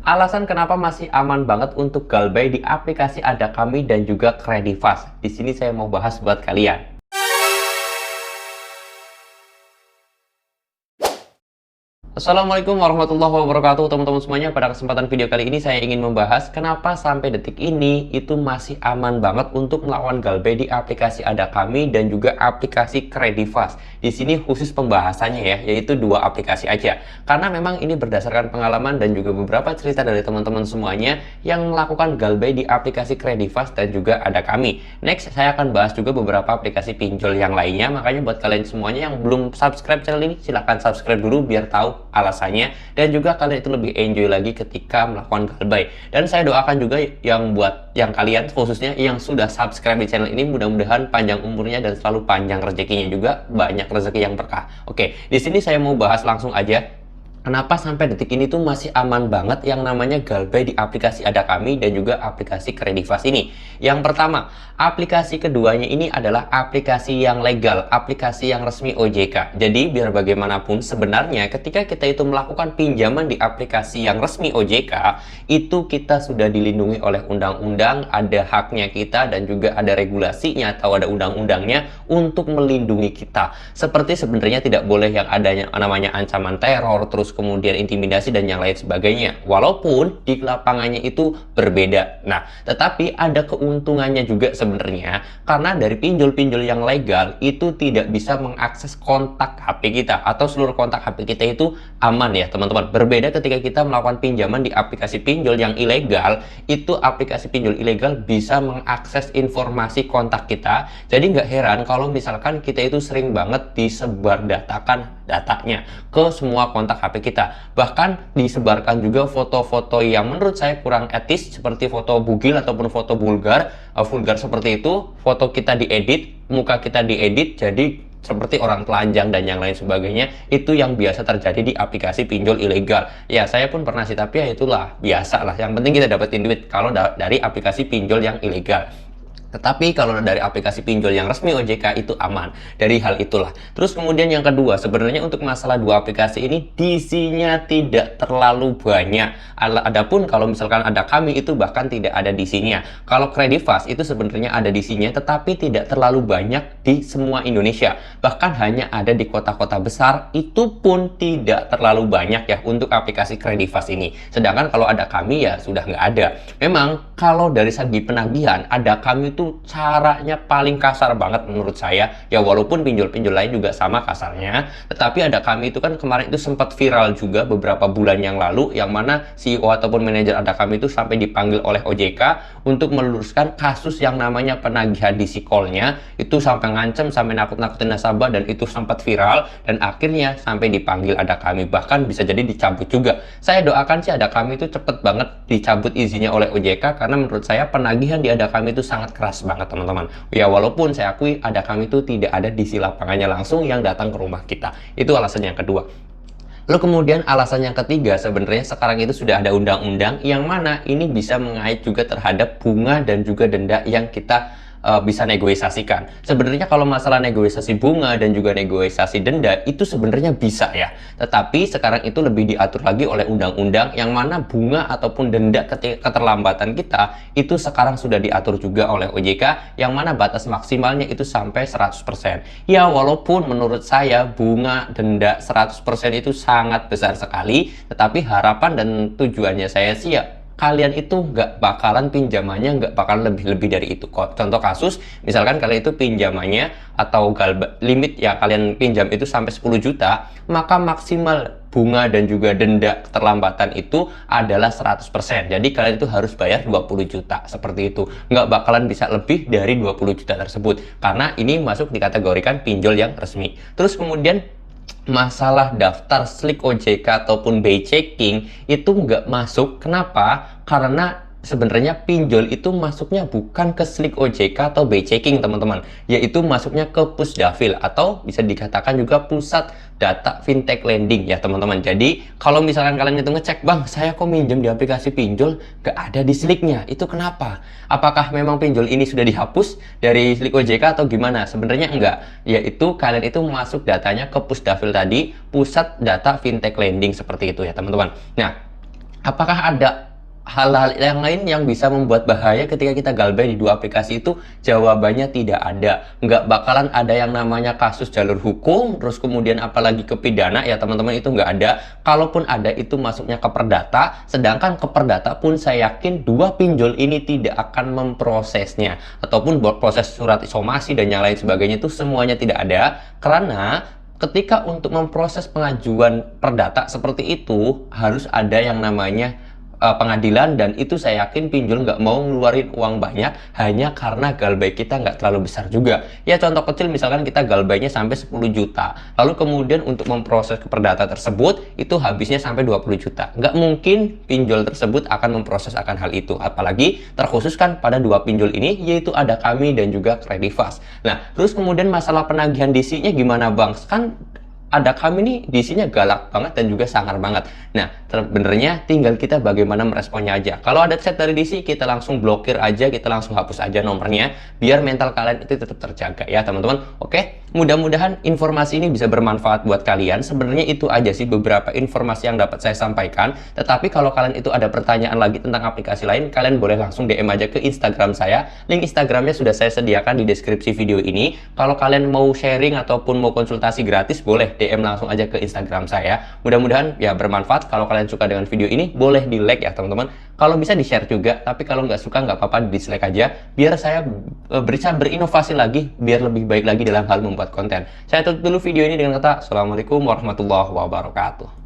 Alasan kenapa masih aman banget untuk Galbay di aplikasi Ada Kami dan juga Kredivas. Di sini saya mau bahas buat kalian. Assalamualaikum warahmatullahi wabarakatuh teman-teman semuanya. Pada kesempatan video kali ini saya ingin membahas kenapa sampai detik ini itu masih aman banget untuk melawan Galbay di aplikasi Ada Kami dan juga aplikasi Kredivas. Di sini khusus pembahasannya ya, yaitu dua aplikasi aja. Karena memang ini berdasarkan pengalaman dan juga beberapa cerita dari teman-teman semuanya yang melakukan Galbay di aplikasi Kredivas dan juga Ada Kami. Next, saya akan bahas juga beberapa aplikasi pinjol yang lainnya. Makanya buat kalian semuanya yang belum subscribe channel ini, silahkan subscribe dulu biar tahu alasannya dan juga kalian itu lebih enjoy lagi ketika melakukan Galbay. Dan saya doakan juga yang kalian khususnya yang sudah subscribe di channel ini, mudah-mudahan panjang umurnya dan selalu panjang rezekinya, juga banyak rezeki yang berkah. Oke, di sini saya mau bahas langsung aja kenapa sampai detik ini tuh masih aman banget yang namanya Galbay di aplikasi Ada Kami dan juga aplikasi Kredivas ini. Yang pertama, aplikasi keduanya ini adalah aplikasi yang legal, aplikasi yang resmi OJK. Jadi biar bagaimanapun sebenarnya ketika kita itu melakukan pinjaman di aplikasi yang resmi OJK, itu kita sudah dilindungi oleh undang-undang, ada haknya kita dan juga ada regulasinya atau ada undang-undangnya untuk melindungi kita. Seperti sebenarnya tidak boleh yang adanya namanya ancaman teror, terus kemudian intimidasi dan yang lain sebagainya, walaupun di lapangannya itu berbeda. Nah, tetapi ada keuntungannya juga sebenarnya, karena dari pinjol-pinjol yang legal itu tidak bisa mengakses kontak HP kita atau seluruh kontak HP kita itu aman ya teman-teman. Berbeda ketika kita melakukan pinjaman di aplikasi pinjol yang ilegal, itu aplikasi pinjol ilegal bisa mengakses informasi kontak kita. Jadi nggak heran kalau misalkan kita itu sering banget disebar datanya ke semua kontak HP kita. Bahkan disebarkan juga foto-foto yang menurut saya kurang etis, seperti foto bugil ataupun foto vulgar seperti itu. Foto kita diedit, muka kita diedit jadi seperti orang telanjang dan yang lain sebagainya. Itu yang biasa terjadi di aplikasi pinjol ilegal. Ya, saya pun pernah sih, tapi ya itulah, biasa lah. Yang penting kita dapetin duit kalau dari aplikasi pinjol yang ilegal. Tetapi kalau dari aplikasi pinjol yang resmi OJK itu aman dari hal itulah. Terus kemudian yang kedua, sebenarnya untuk masalah dua aplikasi ini DC-nya tidak terlalu banyak. Adapun kalau misalkan Ada Kami itu bahkan tidak ada DC-nya. Kalau Kredivas itu sebenarnya ada DC-nya tetapi tidak terlalu banyak di semua Indonesia. Bahkan hanya ada di kota-kota besar, itu pun tidak terlalu banyak ya untuk aplikasi Kredivas ini. Sedangkan kalau Ada Kami ya sudah nggak ada. Memang kalau dari segi penagihan, Ada Kami itu caranya paling kasar banget menurut saya ya, walaupun pinjol-pinjol lain juga sama kasarnya, tetapi Ada Kami itu kan kemarin itu sempat viral juga beberapa bulan yang lalu, yang mana CEO ataupun manajer Ada Kami itu sampai dipanggil oleh OJK untuk meluruskan kasus yang namanya penagihan DC call-nya, itu sampai ngancem, sampai nakut-nakutin nasabah, dan itu sempat viral dan akhirnya sampai dipanggil Ada Kami, bahkan bisa jadi dicabut juga. Saya doakan sih Ada Kami itu cepet banget dicabut izinnya oleh OJK, karena menurut saya penagihan di Ada Kami itu sangat keras banget teman-teman. Ya, walaupun saya akui Ada Kami itu tidak ada di lapangannya langsung yang datang ke rumah kita. Itu alasan yang kedua. Lalu kemudian alasan yang ketiga, sebenarnya sekarang itu sudah ada undang-undang yang mana ini bisa mengait juga terhadap bunga dan juga denda yang kita bisa negosiasikan. Sebenarnya kalau masalah negosiasi bunga dan juga negosiasi denda itu sebenarnya bisa ya. Tetapi sekarang itu lebih diatur lagi oleh undang-undang, yang mana bunga ataupun denda keterlambatan kita itu sekarang sudah diatur juga oleh OJK, yang mana batas maksimalnya itu sampai 100%. Ya, walaupun menurut saya bunga denda 100% itu sangat besar sekali, tetapi harapan dan tujuannya saya sih ya kalian itu nggak bakalan pinjamannya nggak bakalan lebih dari itu. Contoh kasus, misalkan kalian itu pinjamannya atau limit ya kalian pinjam itu sampai 10 juta, maka maksimal bunga dan juga denda keterlambatan itu adalah 100%. Jadi kalian itu harus bayar 20 juta, seperti itu. Nggak bakalan bisa lebih dari 20 juta tersebut, karena ini masuk dikategorikan pinjol yang resmi. Terus kemudian masalah daftar slik OJK ataupun BI checking itu nggak masuk. Kenapa? Karena sebenarnya pinjol itu masuknya bukan ke slik OJK atau BI checking teman-teman, yaitu masuknya ke Pusdafil atau bisa dikatakan juga Pusat Data Fintech Lending ya teman-teman. Jadi kalau misalkan kalian itu ngecek, bang saya kok minjem di aplikasi pinjol gak ada di sliknya, itu kenapa? Apakah memang pinjol ini sudah dihapus dari slik OJK atau gimana? Sebenarnya enggak, yaitu kalian itu masuk datanya ke Pusdafil tadi, Pusat Data Fintech Lending, seperti itu ya teman-teman. Nah, Apakah ada hal-hal yang lain yang bisa membuat bahaya ketika kita galbay di dua aplikasi itu? Jawabannya tidak ada. Nggak bakalan ada yang namanya kasus jalur hukum, terus kemudian apalagi ke pidana ya teman-teman, itu nggak ada. Kalaupun ada itu masuknya ke perdata, sedangkan ke perdata pun saya yakin dua pinjol ini tidak akan memprosesnya. Ataupun buat proses surat somasi dan yang lain sebagainya itu semuanya tidak ada. Karena ketika untuk memproses pengajuan perdata seperti itu harus ada yang namanya pengadilan, dan itu saya yakin pinjol nggak mau ngeluarin uang banyak hanya karena galbay kita nggak terlalu besar juga. Ya contoh kecil misalkan kita galbaynya sampai 10 juta, lalu kemudian untuk memproses ke perdata tersebut itu habisnya sampai 20 juta. Nggak mungkin pinjol tersebut akan memproses akan hal itu, apalagi terkhususkan pada dua pinjol ini, yaitu ada kami dan juga Kredivas. Nah, terus kemudian masalah penagihan DC-nya gimana Bang? Kan ada kami nih DC-nya galak banget dan juga sangar banget. Nah, sebenarnya tinggal kita bagaimana meresponnya aja. Kalau ada chat dari DC, kita langsung blokir aja, kita langsung hapus aja nomornya, biar mental kalian itu tetap terjaga ya teman-teman. Oke, mudah-mudahan informasi ini bisa bermanfaat buat kalian. Sebenarnya itu aja sih beberapa informasi yang dapat saya sampaikan. Tetapi kalau kalian itu ada pertanyaan lagi tentang aplikasi lain, kalian boleh langsung DM aja ke Instagram saya. Link Instagramnya sudah saya sediakan di deskripsi video ini. Kalau kalian mau sharing ataupun mau konsultasi gratis, boleh DM langsung aja ke Instagram saya. Mudah-mudahan ya bermanfaat. Kalau kalian suka dengan video ini, boleh di like ya teman-teman. Kalau bisa di share juga, tapi kalau nggak suka nggak apa-apa, di dislike aja, biar saya bisa berinovasi lagi, biar lebih baik lagi dalam hal membuat konten. Saya tutup dulu video ini dengan kata Assalamualaikum warahmatullahi wabarakatuh.